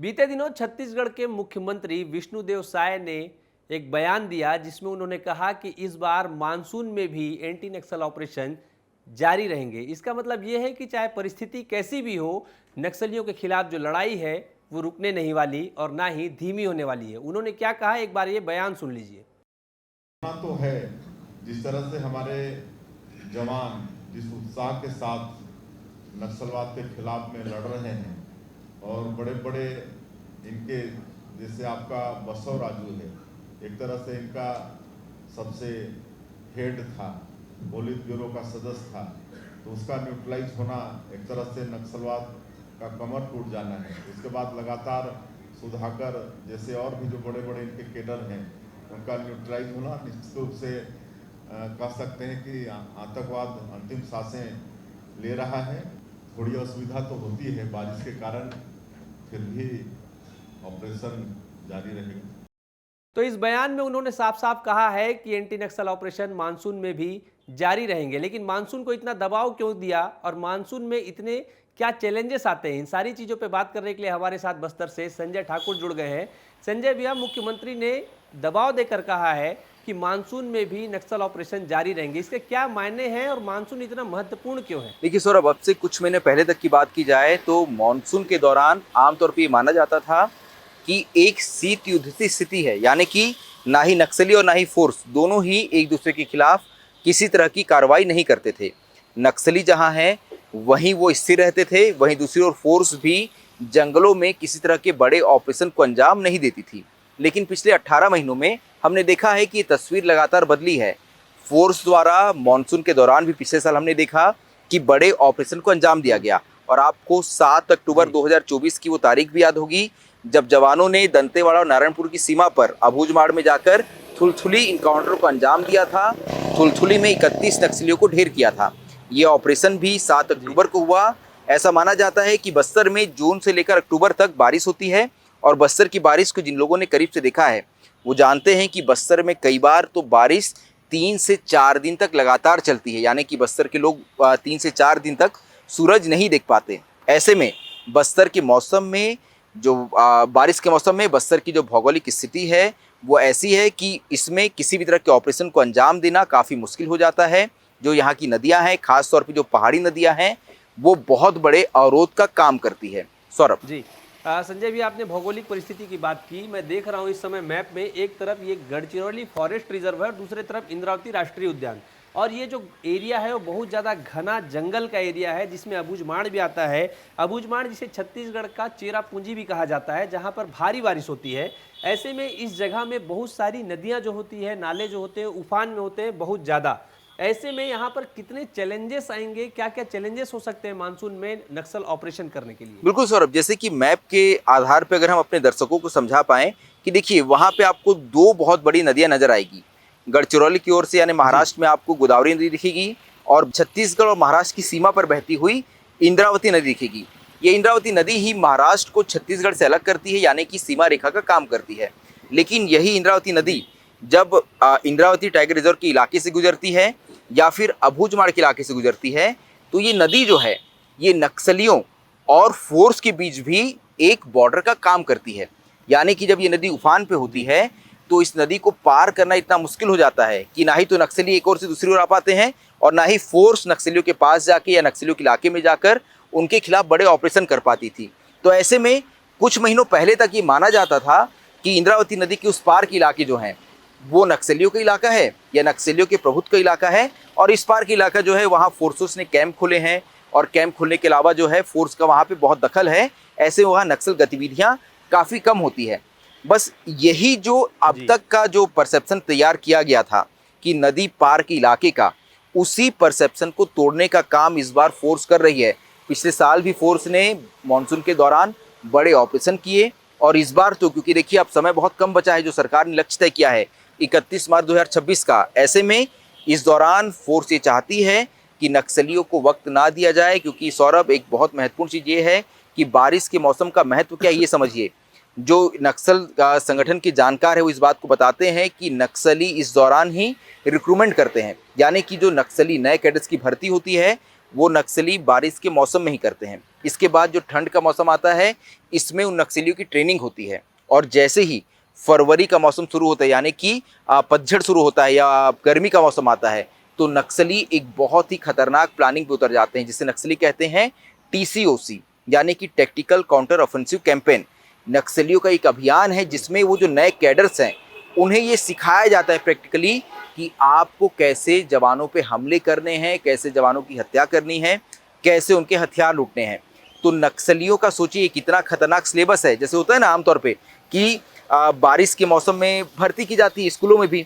बीते दिनों छत्तीसगढ़ के मुख्यमंत्री विष्णुदेव साय ने एक बयान दिया जिसमें उन्होंने कहा कि इस बार मानसून में भी एंटी नक्सल ऑपरेशन जारी रहेंगे। इसका मतलब ये है कि चाहे परिस्थिति कैसी भी हो, नक्सलियों के खिलाफ जो लड़ाई है वो रुकने नहीं वाली और ना ही धीमी होने वाली है। उन्होंने क्या कहा, एक बार ये बयान सुन लीजिए। तो है जिस तरह से हमारे जवान जिस उत्साह के साथ नक्सलवाद के खिलाफ में लड़ रहे हैं और बड़े बड़े इनके जैसे आपका बसव राजू है, एक तरह से इनका सबसे हेड था, पोलित ब्यूरो का सदस्य था, तो उसका न्यूट्रलाइज होना एक तरह से नक्सलवाद का कमर टूट जाना है। उसके बाद लगातार सुधाकर जैसे और भी जो बड़े बड़े इनके केडर हैं उनका न्यूट्रलाइज होना, निश्चित रूप से कह सकते हैं कि आतंकवाद अंतिम सांसें ले रहा है। थोड़ी असुविधा तो होती है बारिश के कारण, फिर भी ऑपरेशन जारी रहेगा। तो इस बयान में उन्होंने साफ साफ कहा है कि एंटी नक्सल ऑपरेशन मानसून में भी जारी रहेंगे। लेकिन मानसून को इतना दबाव क्यों दिया और मानसून में इतने क्या चैलेंजेस आते हैं, इन सारी चीज़ों पे बात करने के लिए हमारे साथ बस्तर से संजय ठाकुर जुड़ गए हैं। संजय भैया, मुख्यमंत्री ने दबाव देकर कहा है कि मानसून में भी नक्सल ऑपरेशन जारी रहेंगे, इसके क्या मायने हैं और मानसून इतना महत्वपूर्ण क्यों है? देखिए सौरभ, अब से कुछ महीने पहले तक की बात की जाए तो मानसून के दौरान आमतौर पर माना जाता था कि एक शीत युद्ध की स्थिति है, यानी कि ना ही नक्सली और ना ही फोर्स दोनों ही एक दूसरे के खिलाफ किसी तरह की कार्रवाई नहीं करते थे। नक्सली जहां हैं वहीं वो स्थिर रहते थे, वहीं दूसरी ओर फोर्स भी जंगलों में किसी तरह के बड़े ऑपरेशन को अंजाम नहीं देती थी। लेकिन पिछले 18 महीनों में हमने देखा है कि ये तस्वीर लगातार बदली है। फोर्स द्वारा मानसून के दौरान भी पिछले साल हमने देखा कि बड़े ऑपरेशन को अंजाम दिया गया। और आपको 7 अक्टूबर 2024 की वो तारीख भी याद होगी जब जवानों ने दंतेवाड़ा और नारायणपुर की सीमा पर अबूझमाड़ में जाकर थुलथुली इनकाउंटर को अंजाम दिया था। थुलथुली में 31 नक्सलियों को ढेर किया था। ये ऑपरेशन भी 7 अक्टूबर को हुआ। ऐसा माना जाता है कि बस्तर में जून से लेकर अक्टूबर तक बारिश होती है और बस्तर की बारिश को जिन लोगों ने करीब से देखा है वो जानते हैं कि बस्तर में कई बार तो बारिश 3 से 4 दिन तक लगातार चलती है, यानी कि बस्तर के लोग 3 से 4 दिन तक सूरज नहीं देख पाते। ऐसे में बस्तर के मौसम में जो बारिश के मौसम में बस्तर की जो भौगोलिक स्थिति है वो ऐसी है कि इसमें किसी भी तरह के ऑपरेशन को अंजाम देना काफ़ी मुश्किल हो जाता है। जो यहाँ की नदियाँ हैं, खास तौर पे जो पहाड़ी नदियाँ हैं, वो बहुत बड़े अवरोध का काम करती है। सौरभ जी, संजय भी, आपने भौगोलिक परिस्थिति की बात की। मैं देख रहा हूँ इस समय मैप में, एक तरफ ये गढ़चिरौली फॉरेस्ट रिजर्व है और दूसरे तरफ इंद्रावती राष्ट्रीय उद्यान, और ये जो एरिया है वो बहुत ज़्यादा घना जंगल का एरिया है जिसमें अबूझमाड़ भी आता है। अबूझमाड़ जिसे छत्तीसगढ़ का चेरापूंजी भी कहा जाता है, जहाँ पर भारी बारिश होती है। ऐसे में इस जगह में बहुत सारी नदियाँ जो होती है, नाले जो होते हैं उफान में होते हैं बहुत ज़्यादा। ऐसे में यहाँ पर कितने चैलेंजेस आएंगे, क्या क्या चैलेंजेस हो सकते हैं मानसून में नक्सल ऑपरेशन करने के लिए? बिल्कुल सौरभ, जैसे कि मैप के आधार पर अगर हम अपने दर्शकों को समझा पाएं कि देखिए वहाँ पे आपको 2 बहुत बड़ी नदियाँ नजर आएगी। गढ़चिरौली की ओर से यानी महाराष्ट्र में आपको गोदावरी नदी दिखेगी और छत्तीसगढ़ और महाराष्ट्र की सीमा पर बहती हुई इंद्रावती नदी दिखेगी। ये इंद्रावती नदी ही महाराष्ट्र को छत्तीसगढ़ से अलग करती है, यानी कि सीमा रेखा का काम करती है। लेकिन यही इंद्रावती नदी जब इंद्रावती टाइगर रिजर्व के इलाके से गुजरती है या फिर अबूझमाड़ के इलाके से गुजरती है तो ये नदी जो है ये नक्सलियों और फोर्स के बीच भी एक बॉर्डर का काम करती है। यानी कि जब ये नदी उफान पे होती है तो इस नदी को पार करना इतना मुश्किल हो जाता है कि ना ही तो नक्सली एक ओर से दूसरी ओर आ पाते हैं और ना ही फोर्स नक्सलियों के पास जाके या नक्सलियों के इलाके में जाकर उनके खिलाफ बड़े ऑपरेशन कर पाती थी। तो ऐसे में कुछ महीनों पहले तक ये माना जाता था कि इंद्रावती नदी के उस पार के इलाके जो हैं वो नक्सलियों का इलाका है या नक्सलियों के प्रभुत्व का इलाका है, और इस पार का इलाका जो है वहाँ फोर्सेस ने कैंप खोले हैं और कैंप खोलने के अलावा जो है फोर्स का वहाँ पे बहुत दखल है। ऐसे वहाँ नक्सल गतिविधियाँ काफ़ी कम होती है। बस यही जो अब तक का जो परसेप्शन तैयार किया गया था कि नदी पार के इलाके का, उसी परसेप्शन को तोड़ने का काम इस बार फोर्स कर रही है। पिछले साल भी फोर्स ने मानसून के दौरान बड़े ऑपरेशन किए और इस बार तो क्योंकि देखिए अब समय बहुत कम बचा है, जो सरकार ने लक्ष्य तय किया है 31 मार्च 2026 का, ऐसे में इस दौरान फोर्स ये चाहती है कि नक्सलियों को वक्त ना दिया जाए। क्योंकि सौरभ, एक बहुत महत्वपूर्ण चीज़ ये है कि बारिश के मौसम का महत्व क्या है ये समझिए। जो नक्सल संगठन के जानकार है वो इस बात को बताते हैं कि नक्सली इस दौरान ही रिक्रूटमेंट करते हैं, यानी कि जो नक्सली नए कैडेट्स की भर्ती होती है वो नक्सली बारिश के मौसम में ही करते हैं। इसके बाद जो ठंड का मौसम आता है, इसमें उन नक्सलियों की ट्रेनिंग होती है, और जैसे ही फरवरी का मौसम शुरू होता है, यानी कि पतझड़ शुरू होता है या गर्मी का मौसम आता है, तो नक्सली एक बहुत ही खतरनाक प्लानिंग पे उतर जाते हैं, जिसे नक्सली कहते हैं TCOC, यानी कि टैक्टिकल काउंटर ऑफेंसिव कैंपेन। नक्सलियों का एक अभियान है जिसमें वो जो नए कैडर्स हैं, उन्हें ये सिखाया जाता है प्रैक्टिकली कि आपको कैसे जवानों पे हमले करने हैं, कैसे जवानों की हत्या करनी है, कैसे उनके हथियार लूटने हैं। तो नक्सलियों का सोचिए कितना खतरनाक सिलेबस है। जैसे होता है ना आमतौर पे कि बारिश के मौसम में भर्ती की जाती है स्कूलों में भी।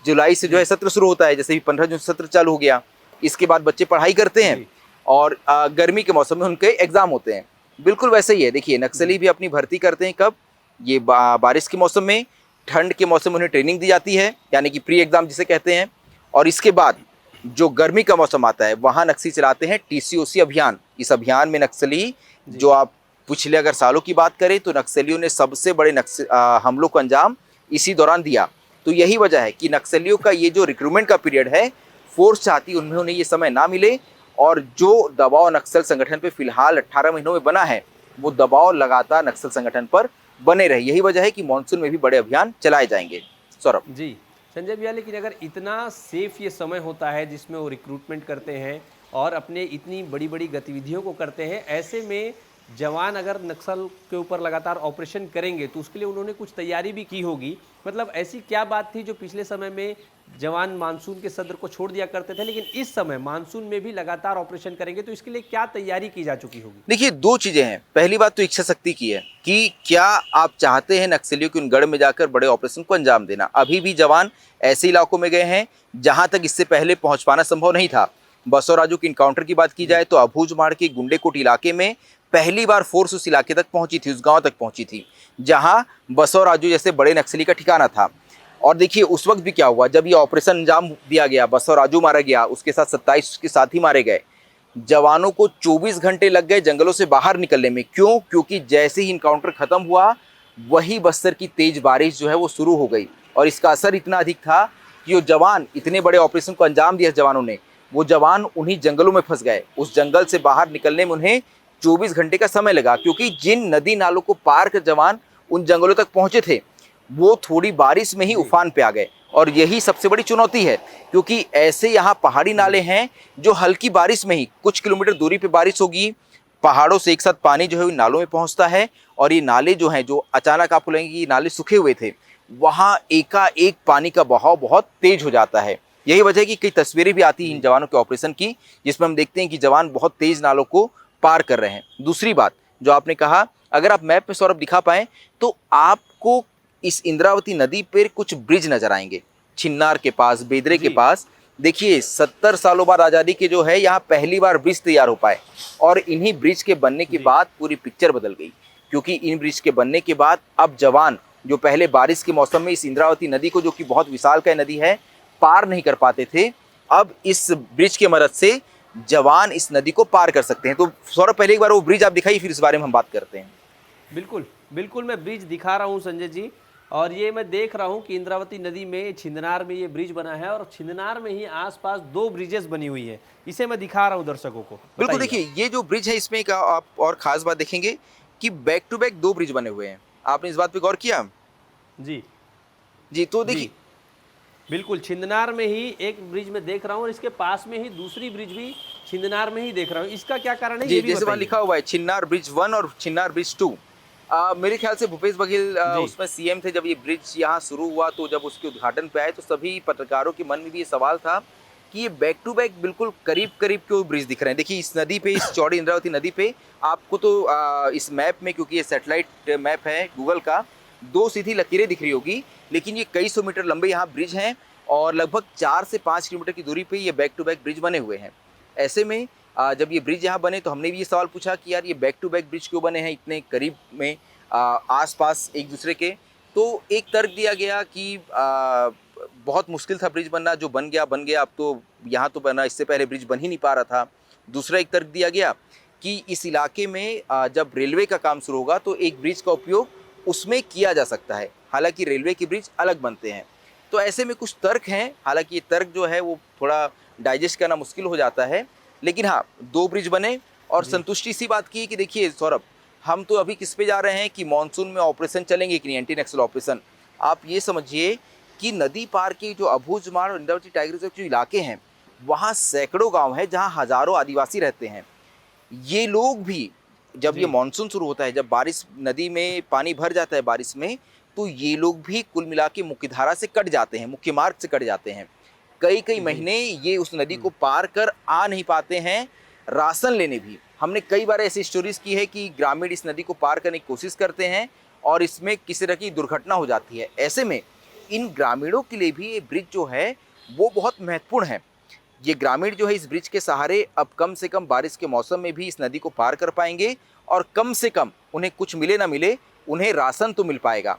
जुलाई से जो है सत्र शुरू होता है, जैसे भी 15 जून से सत्र चालू हो गया, इसके बाद बच्चे पढ़ाई करते हैं और गर्मी के मौसम में उनके एग्जाम होते हैं। बिल्कुल वैसे ही है। देखिए नक्सली भी अपनी भर्ती करते हैं कब, ये बारिश के मौसम में, ठंड के मौसम में उन्हें ट्रेनिंग दी जाती है, यानी कि प्री एग्जाम जिसे कहते हैं, और इसके बाद जो गर्मी का मौसम आता है वहाँ नक्सली चलाते हैं TCOC अभियान। इस अभियान में नक्सली, जो आप पिछले अगर सालों की बात करें तो नक्सलियों ने सबसे बड़े हमलों को अंजाम इसी दौरान दिया। तो यही वजह है कि नक्सलियों का ये जो रिक्रूटमेंट का पीरियड है, फोर्स चाहती है उन्हें ये समय ना मिले, और जो दबाव नक्सल संगठन पे फिलहाल 18 महीनों में बना है, वो दबाव लगातार नक्सल संगठन पर बने रहे। यही वजह है कि मानसून में भी बड़े अभियान चलाए जाएंगे। सौरभ जी संजय भैया, लेकिन अगर इतना सेफ ये समय होता है जिसमें वो रिक्रूटमेंट करते हैं और अपने इतनी बड़ी बड़ी गतिविधियों को करते हैं, ऐसे में जवान अगर नक्सल के ऊपर लगातार ऑपरेशन करेंगे तो उसके लिए उन्होंने कुछ तैयारी भी की होगी। मतलब ऐसी क्या बात थी जो पिछले समय में जवान मानसून के सत्र को छोड़ दिया करते थे, लेकिन इस समय मानसून में भी लगातार ऑपरेशन करेंगे, तो इसके लिए क्या तैयारी की जा चुकी होगी? देखिए, दो चीजें हैं। पहली बात तो इच्छा शक्ति की है कि क्या आप चाहते हैं नक्सलियों के उन गढ़ में जाकर बड़े ऑपरेशन को अंजाम देना। अभी भी जवान ऐसे इलाकों में गए हैं जहां तक इससे पहले पहुंच पाना संभव नहीं था। बसवराजू के इनकाउंटर की बात की जाए तो अबूझमाड़ के गुंडेकोट इलाके में पहली बार फोर्स उस इलाके तक पहुंची थी, उस गांव तक पहुंची थी जहां बसवराजू जैसे बड़े नक्सली का ठिकाना था। और देखिए उस वक्त भी क्या हुआ, जब ये ऑपरेशन अंजाम दिया गया, बसवराजू मारा गया, उसके साथ 27 के साथी मारे गए। जवानों को 24 घंटे लग गए जंगलों से बाहर निकलने में। क्यों? क्योंकि जैसे ही इनकाउंटर खत्म हुआ, वही बस्तर की तेज बारिश जो है वो शुरू हो गई, और इसका असर इतना अधिक था कि वो जवान, इतने बड़े ऑपरेशन को अंजाम दिया जवानों ने, वो जवान उन्हीं जंगलों में फंस गए। उस जंगल से बाहर निकलने में उन्हें 24 घंटे का समय लगा, क्योंकि जिन नदी नालों को पार कर जवान उन जंगलों तक पहुंचे थे, वो थोड़ी बारिश में ही उफान पे आ गए। और यही सबसे बड़ी चुनौती है, क्योंकि ऐसे यहाँ पहाड़ी नाले हैं जो हल्की बारिश में ही, कुछ किलोमीटर दूरी पे बारिश होगी, पहाड़ों से एक साथ पानी जो है उन नालों में पहुंचता है, और ये नाले जो हैं, जो अचानक आप बोलेंगे कि नाले सूखे हुए थे, वहाँ एकाएक पानी का बहाव बहुत तेज हो जाता है। यही वजह है कि कई तस्वीरें भी आती हैं इन जवानों के ऑपरेशन की, जिसमें हम देखते हैं कि जवान बहुत तेज नालों को पार कर रहे हैं। दूसरी बात जो आपने कहा, अगर आप मैप में सौरभ दिखा पाएं तो आपको इस इंद्रावती नदी पर कुछ ब्रिज नजर आएंगे। छिन्नार के पास, बेदरे के पास, देखिए 70 सालों बाद आज़ादी के जो है यहाँ पहली बार ब्रिज तैयार हो पाए, और इन्हीं ब्रिज के बनने के बाद पूरी पिक्चर बदल गई। क्योंकि इन ब्रिज के बनने के बाद अब जवान जो पहले बारिश के मौसम में इस इंद्रावती नदी को, जो कि बहुत विशालकाय नदी है, पार नहीं कर पाते थे, अब इस ब्रिज की मदद से जवान इस नदी को पार कर सकते हैं। तो सौरभ पहले एक बार वो ब्रिज आप दिखाइए, फिर इस बारे में हम बात करते हैं। बिल्कुल बिल्कुल, मैं ब्रिज दिखा रहा हूँ संजय जी, और ये मैं देख रहा हूँ कि इंद्रावती नदी में छिंदनार में ये ब्रिज बना है, और छिंदनार में ही आसपास 2 ब्रिजेस बनी हुई है। इसे मैं दिखा रहा हूँ दर्शकों को। बिल्कुल, देखिए ये जो ब्रिज है, इसमें एक आप और खास बात देखेंगे कि बैक टू बैक 2 ब्रिज बने हुए हैं। आपने इस बात पे गौर किया? जी तो देखिए बिल्कुल, छिंदनार में ही एक ब्रिज में देख रहा हूँ, और इसके पास में ही दूसरी ब्रिज भी छिंदनार में ही देख रहा हूँ। इसका क्या कारण है? जी, जैसे वहाँ लिखा हुआ है छिन्नार ब्रिज 1 और छिन्नार ब्रिज 2। मेरे ख्याल से भूपेश बघेल उसमें सीएम थे जब ये ब्रिज यहाँ शुरू हुआ, तो जब उसके उद्घाटन पे आए तो सभी पत्रकारों के मन में भी ये सवाल था कि ये बैक टू बैक बिल्कुल करीब करीब क्यों ब्रिज दिख रहे हैं। देखिए इस नदी पे, इस चौड़ी इंद्रावती नदी पे आपको तो इस मैप में, क्योंकि ये सैटेलाइट मैप है गूगल का, 2 सीधी लकीरें दिख रही होगी, लेकिन ये कई सौ मीटर लंबे यहाँ ब्रिज हैं, और लगभग 4 से 5 किलोमीटर की दूरी पे ये बैक टू बैक ब्रिज बने हुए हैं। ऐसे में जब ये ब्रिज यहाँ बने तो हमने भी ये सवाल पूछा कि यार ये बैक टू बैक ब्रिज क्यों बने हैं इतने करीब में, आसपास एक दूसरे के। तो एक तर्क दिया गया कि बहुत मुश्किल था ब्रिज बनना, जो बन गया। अब तो यहाँ तो बना, इससे पहले ब्रिज बन ही नहीं पा रहा था। दूसरा एक तर्क दिया गया कि इस इलाके में जब रेलवे का काम शुरू होगा तो एक ब्रिज का उपयोग उसमें किया जा सकता है, हालांकि रेलवे के ब्रिज अलग बनते हैं। तो ऐसे में कुछ तर्क हैं, हालांकि ये तर्क जो है वो थोड़ा डाइजेस्ट करना मुश्किल हो जाता है। लेकिन हाँ, 2 ब्रिज बने और संतुष्टि सी बात की कि देखिए सौरभ, हम तो अभी किस पे जा रहे हैं कि मानसून में ऑपरेशन चलेंगे कि नहीं, एंटी नक्सल ऑपरेशन। आप ये समझिए कि नदी पार के जो अबूझमाड़ और इंद्रावती टाइगर रिजर्व जो इलाके हैं, वहाँ सैकड़ों गांव हैं जहाँ हजारों आदिवासी रहते हैं। ये लोग भी जब जी। ये मानसून शुरू होता है, जब बारिश, नदी में पानी भर जाता है बारिश में, तो ये लोग भी कुल मिला के मुख्यधारा से कट जाते हैं, मुख्य मार्ग से कट जाते हैं। कई कई जी। महीने ये उस नदी को पार कर आ नहीं पाते हैं राशन लेने भी। हमने कई बार ऐसी स्टोरीज की है कि ग्रामीण इस नदी को पार करने की कोशिश करते हैं और इसमें किसी तरह की दुर्घटना हो जाती है। ऐसे में इन ग्रामीणों के लिए भी ये ब्रिज जो है वो बहुत महत्वपूर्ण है। ये ग्रामीण जो है इस ब्रिज के सहारे अब कम से कम बारिश के मौसम में भी इस नदी को पार कर पाएंगे और कम से कम उन्हें कुछ मिले ना मिले, उन्हें राशन तो मिल पाएगा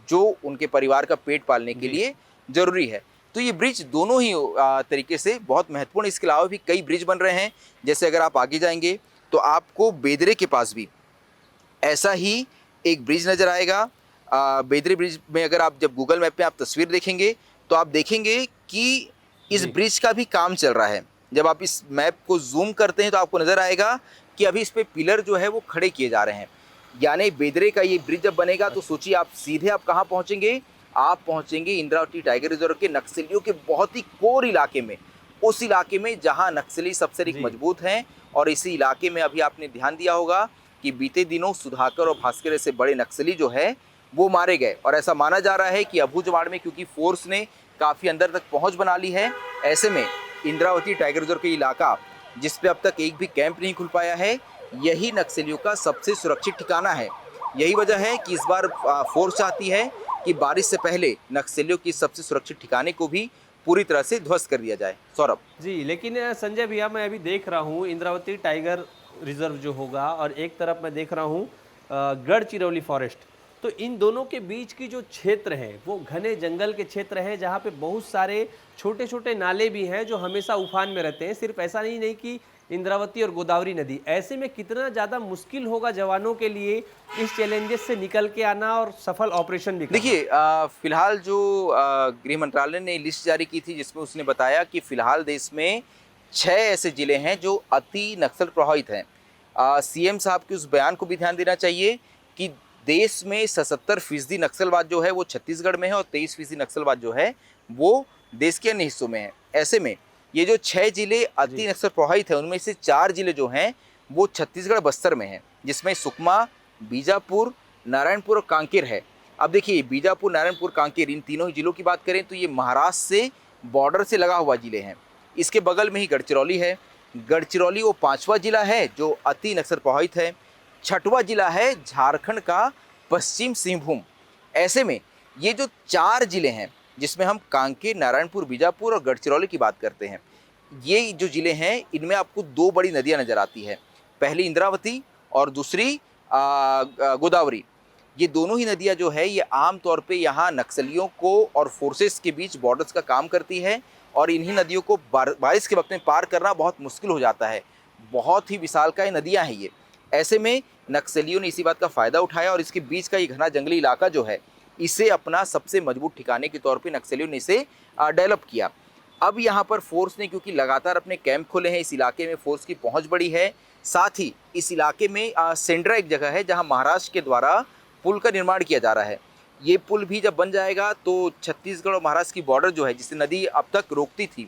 जो उनके परिवार का पेट पालने के लिए ज़रूरी है। तो ये ब्रिज दोनों ही तरीके से बहुत महत्वपूर्ण। इसके अलावा भी कई ब्रिज बन रहे हैं। जैसे अगर आप आगे जाएंगे तो आपको बेदरे के पास भी ऐसा ही एक ब्रिज नज़र आएगा। बेदरे ब्रिज में अगर आप जब गूगल मैप पे आप तस्वीर देखेंगे तो आप देखेंगे कि इस ब्रिज का भी काम चल रहा है। जब आप इस मैप को जूम करते हैं तो आपको नज़र आएगा कि अभी इस पे पिलर जो है वो खड़े किए जा रहे हैं। यानी बेदरे का ये ब्रिज जब बनेगा तो सोचिए आप सीधे आप कहाँ पहुँचेंगे, आप पहुँचेंगे इंद्रावती टाइगर रिजर्व के नक्सलियों के बहुत ही कोर इलाके में, उस इलाके में जहाँ नक्सली सबसे अधिक मजबूत हैं। और इसी इलाके में अभी आपने ध्यान दिया होगा कि बीते दिनों सुधाकर और भास्कर ऐसे बड़े नक्सली जो है वो मारे गए। और ऐसा माना जा रहा है कि अबूझमाड़ में क्योंकि फोर्स ने काफ़ी अंदर तक पहुंच बना ली है, ऐसे में इंद्रावती टाइगर रिजर्व के इलाका जिस पे अब तक एक भी कैंप नहीं खुल पाया है, यही नक्सलियों का सबसे सुरक्षित ठिकाना है। यही वजह है कि इस बार फोर्स चाहती है कि बारिश से पहले नक्सलियों की सबसे सुरक्षित ठिकाने को भी पूरी तरह से ध्वस्त कर दिया जाए। सौरभ जी, लेकिन संजय भैया, मैं अभी देख रहा हूँ इंद्रावती टाइगर रिजर्व जो होगा और एक तरफ मैं देख रहा हूँ गढ़चिरौली फॉरेस्ट। तो इन दोनों के बीच की जो क्षेत्र है वो घने जंगल के क्षेत्र है जहाँ पे बहुत सारे छोटे छोटे नाले भी हैं जो हमेशा उफान में रहते हैं। सिर्फ ऐसा नहीं कि इंद्रावती और गोदावरी नदी। ऐसे में कितना ज़्यादा मुश्किल होगा जवानों के लिए इस चैलेंजेस से निकल के आना और सफल ऑपरेशन भी करना। देखिए, फिलहाल जो गृह मंत्रालय ने लिस्ट जारी की थी जिसमें उसने बताया कि फिलहाल देश में 6 ऐसे जिले हैं जो अति नक्सल प्रभावित हैं। सीएम साहब के उस बयान को भी ध्यान देना चाहिए कि देश में 77% नक्सलवाद जो है वो छत्तीसगढ़ में है और 23% नक्सलवाद जो है वो देश के अन्य हिस्सों में है। ऐसे में ये जो 6 जिले अति नक्सल प्रभावित हैं उनमें से 4 जिले जो हैं वो छत्तीसगढ़ बस्तर में हैं, जिसमें सुकमा, बीजापुर, नारायणपुर और कांकेर है। अब देखिए, बीजापुर, नारायणपुर, कांकेर, इन तीनों ही जिलों की बात करें तो ये महाराष्ट्र से बॉर्डर से लगा हुआ जिले हैं। इसके बगल में ही गढ़चिरौली है। गढ़चिरौली वो 5वां जिला है जो अति नक्सल प्रभावित है। 6वां जिला है झारखंड का पश्चिम सिंहभूम। ऐसे में ये जो 4 जिले हैं जिसमें हम कांकेर, नारायणपुर, बीजापुर और गढ़चिरौली की बात करते हैं, ये जो जिले हैं इनमें आपको 2 बड़ी नदियां नजर आती है। पहली इंद्रावती और दूसरी गोदावरी। ये दोनों ही नदियां जो है ये आम तौर पे यहाँ नक्सलियों को और फोर्सेस के बीच बॉर्डर्स का काम करती है और इन्हीं नदियों को बारिश के वक्त में पार करना बहुत मुश्किल हो जाता है। बहुत ही विशालकाय नदियाँ हैं ये। ऐसे में नक्सलियों ने इसी बात का फ़ायदा उठाया और इसके बीच का ये घना जंगली इलाका जो है इसे अपना सबसे मजबूत ठिकाने के तौर पे नक्सलियों ने इसे डेवलप किया। अब यहाँ पर फोर्स ने क्योंकि लगातार अपने कैंप खोले हैं, इस इलाके में फोर्स की पहुँच बढ़ी है। साथ ही इस इलाके में सेंड्रा एक जगह है जहाँ महाराष्ट्र के द्वारा पुल का निर्माण किया जा रहा है। ये पुल भी जब बन जाएगा तो छत्तीसगढ़ और महाराष्ट्र की बॉर्डर जो है जिसे नदी अब तक रोकती थी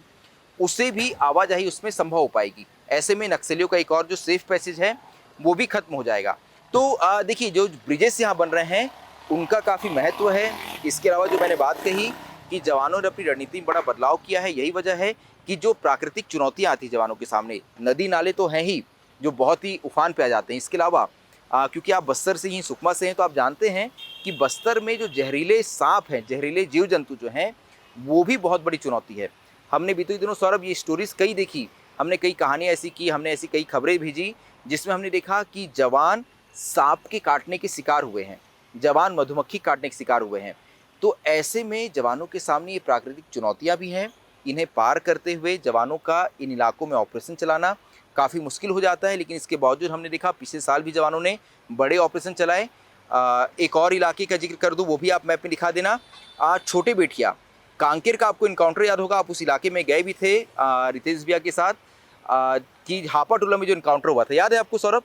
उसे भी आवाजाही उसमें संभव हो पाएगी। ऐसे में नक्सलियों का एक और जो सेफ पैसेज है वो भी खत्म हो जाएगा। तो देखिए, जो ब्रिजेस यहाँ बन रहे हैं उनका काफ़ी महत्व है। इसके अलावा जो मैंने बात कही कि जवानों ने अपनी रणनीति में बड़ा बदलाव किया है, यही वजह है कि जो प्राकृतिक चुनौतियाँ आती जवानों के सामने, नदी नाले तो हैं ही जो बहुत ही उफान पे आ जाते हैं। इसके अलावा क्योंकि आप बस्तर से ही, सुकमा से हैं, तो आप जानते हैं कि बस्तर में जो जहरीले सांप हैं, जहरीले जीव जंतु जो हैं वो भी बहुत बड़ी चुनौती है। हमने बीते दिनों सौरभ ये स्टोरीज कई देखी, हमने कई कहानियाँ ऐसी की, हमने ऐसी कई खबरें भेजी जिसमें हमने देखा कि जवान सांप के काटने के शिकार हुए हैं, जवान मधुमक्खी काटने के शिकार हुए हैं। तो ऐसे में जवानों के सामने ये प्राकृतिक चुनौतियाँ भी हैं। इन्हें पार करते हुए जवानों का इन इलाकों में ऑपरेशन चलाना काफ़ी मुश्किल हो जाता है, लेकिन इसके बावजूद हमने देखा पिछले साल भी जवानों ने बड़े ऑपरेशन चलाए। एक और इलाके का जिक्र कर दूं, वो भी आप मैप में दिखा देना। छोटे बेटिया, कांकेर का आपको इनकाउंटर याद होगा, आप उस इलाके में गए भी थे रितेश भैया के साथ, कि हापा टोला में जो इनकाउंटर हुआ था, याद है आपको सौरभ?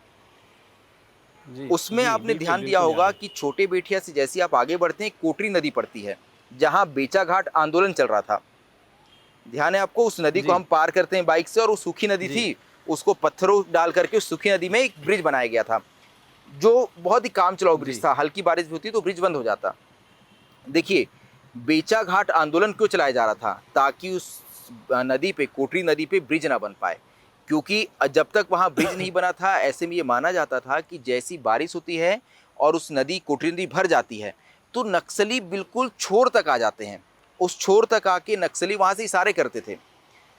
जी उसमें जी, आपने बिल्कुल ध्यान दिया बिल्कुल होगा याद है। कि छोटे बेटिया से जैसे आप आगे बढ़ते हैं कोटरी नदी पड़ती है, जहां बेचा घाट आंदोलन चल रहा था। ध्यान है आपको? उस नदी को जी हम पार करते हैं बाइक से, और वो सूखी नदी जी थी, उसको पत्थरों डाल करके उस सूखी नदी में एक ब्रिज बनाया गया था, जो बहुत ही काम चलाऊ ब्रिज जी था। हल्की बारिश भी होती तो ब्रिज बंद हो जाता। देखिए, बेचा घाट आंदोलन क्यों चलाया जा रहा था? ताकि उस नदी पे, कोटरी नदी पे ब्रिज ना बन पाए, क्योंकि जब तक वहाँ ब्रिज नहीं बना था, ऐसे में ये माना जाता था कि जैसी बारिश होती है और उस नदी, कोटरी नदी भर जाती है, तो नक्सली बिल्कुल छोर तक आ जाते हैं। उस छोर तक आके नक्सली वहाँ से इशारे करते थे,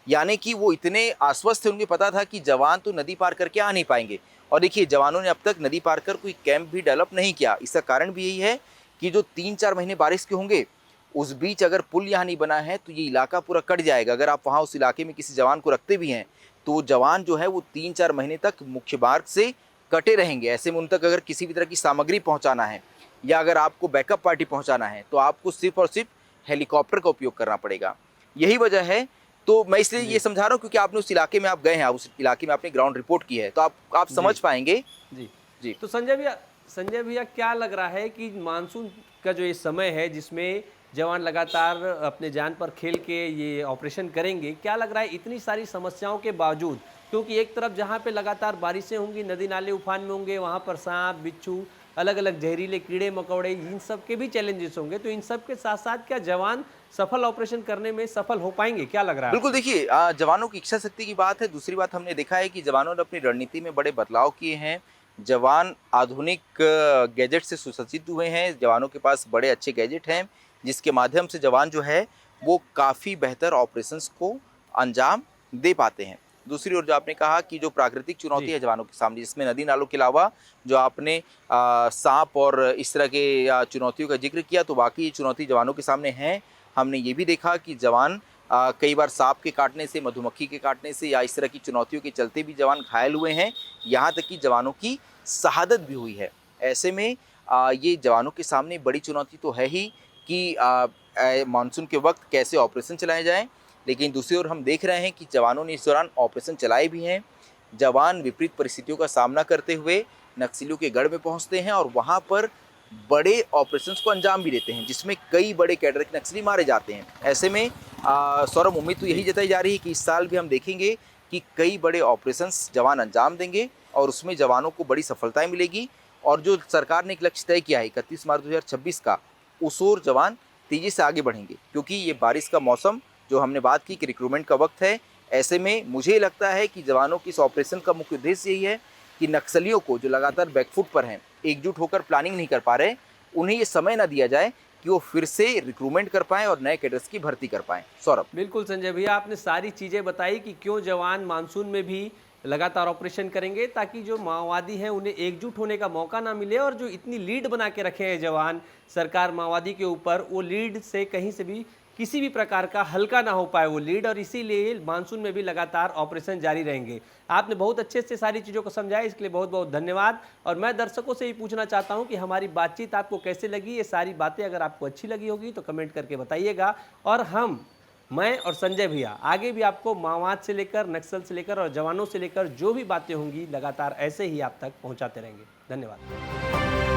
यानी कि वो इतने आश्वस्त थे, उनको पता था कि जवान तो नदी पार करके आ नहीं पाएंगे। और देखिए, जवानों ने अब तक नदी पार कर कोई कैंप भी डेवलप नहीं किया। इसका कारण भी यही है कि जो 3-4 महीने बारिश के होंगे, उस बीच अगर पुल यहाँ नहीं बना है तो ये इलाका पूरा कट जाएगा। अगर आप वहाँ उस इलाके में किसी जवान को रखते भी हैं, तो जवान जो है वो 3-4 महीने तक मुख्य मार्ग से कटे रहेंगे। ऐसे में उन तक अगर किसी भी तरह की सामग्री पहुँचाना है, या अगर आपको बैकअप पार्टी पहुँचाना है, तो आपको सिर्फ और सिर्फ हेलीकॉप्टर का उपयोग करना पड़ेगा। यही वजह है। तो मैं इसलिए ये जी समझा रहा हूँ क्योंकि आपने उस इलाके में आप गए हैं, उस इलाके में आपने ग्राउंड रिपोर्ट की है, तो आप समझ जी पाएंगे। जी। जी। तो संजय भैया क्या लग रहा है कि मानसून का जो ये समय है जिसमें जवान लगातार अपने जान पर खेल के ये ऑपरेशन करेंगे, क्या लग रहा है इतनी सारी समस्याओं के बावजूद, क्योंकि एक तरफ जहाँ पे लगातार बारिशें होंगी, नदी नाले उफान में होंगे, वहाँ पर सांप बिच्छू, अलग अलग जहरीले कीड़े मकोड़े, इन सब के भी चैलेंजेस होंगे, तो इन सब के साथ साथ क्या जवान सफल ऑपरेशन करने में सफल हो पाएंगे, क्या लग रहा है बिल्कुल, आपको? देखिए, जवानों की इच्छा शक्ति की बात है। दूसरी बात, हमने देखा है कि जवानों ने अपनी रणनीति में बड़े बदलाव किए हैं। जवान आधुनिक गैजेट से सुसज्जित हुए हैं। जवानों के पास बड़े अच्छे गैजेट हैं, जिसके माध्यम से जवान जो है वो काफ़ी बेहतर ऑपरेशंस को अंजाम दे पाते हैं। दूसरी ओर, जो आपने कहा कि जो प्राकृतिक चुनौती जी है जवानों के सामने, जिसमें नदी नालों के अलावा जो आपने सांप और इस तरह के चुनौतियों का जिक्र किया, तो वाकई ये चुनौती जवानों के सामने है। हमने ये भी देखा कि जवान कई बार सांप के काटने से, मधुमक्खी के काटने से, या इस तरह की चुनौतियों के चलते भी जवान घायल हुए हैं। यहाँ तक कि जवानों की शहादत भी हुई है। ऐसे में ये जवानों के सामने बड़ी चुनौती तो है ही कि मानसून के वक्त कैसे ऑपरेशन चलाए जाएं। लेकिन दूसरी ओर हम देख रहे हैं कि जवानों ने इस दौरान ऑपरेशन चलाए भी हैं। जवान विपरीत परिस्थितियों का सामना करते हुए नक्सलियों के गढ़ में पहुँचते हैं और वहाँ पर बड़े ऑपरेशंस को अंजाम भी देते हैं, जिसमें कई बड़े कैडर के नक्सली मारे जाते हैं। ऐसे में सौरभ, उम्मीद तो यही जी जताई जा रही है कि इस साल भी हम देखेंगे कि कई बड़े ऑपरेशंस जवान अंजाम देंगे और उसमें जवानों को बड़ी सफलताएं मिलेगी। और जो सरकार ने एक लक्ष्य तय किया है 31 मार्च 2026 का, उस ओर जवान तेजी से आगे बढ़ेंगे, क्योंकि ये बारिश का मौसम, जो हमने बात की कि रिक्रूटमेंट का वक्त है। ऐसे में मुझे लगता है कि जवानों की इस ऑपरेशन का मुख्य उद्देश्य यही है कि नक्सलियों को, जो लगातार बैकफुट पर हैं, एकजुट होकर प्लानिंग नहीं कर पा रहे, उन्हें ये समय ना दिया जाए कि वो फिर से रिक्रूटमेंट कर पाएँ और नए कैडर्स की भर्ती कर पाएँ। सौरभ। बिल्कुल संजय भैया, आपने सारी चीज़ें बताई कि क्यों जवान मानसून में भी लगातार ऑपरेशन करेंगे, ताकि जो माओवादी हैं उन्हें एकजुट होने का मौका ना मिले, और जो इतनी लीड बना के रखे हैं जवान सरकार माओवादी के ऊपर, वो लीड से कहीं से भी किसी भी प्रकार का हल्का ना हो पाए वो लीड, और इसीलिए मानसून में भी लगातार ऑपरेशन जारी रहेंगे। आपने बहुत अच्छे से सारी चीज़ों को समझाया, इसके लिए बहुत बहुत धन्यवाद। और मैं दर्शकों से ही पूछना चाहता हूं कि हमारी बातचीत आपको कैसे लगी। ये सारी बातें अगर आपको अच्छी लगी होगी तो कमेंट करके बताइएगा, और मैं और संजय भैया आगे भी आपको माओवाद से लेकर, नक्सल से लेकर और जवानों से लेकर जो भी बातें होंगी लगातार ऐसे ही आप तक पहुंचाते रहेंगे। धन्यवाद।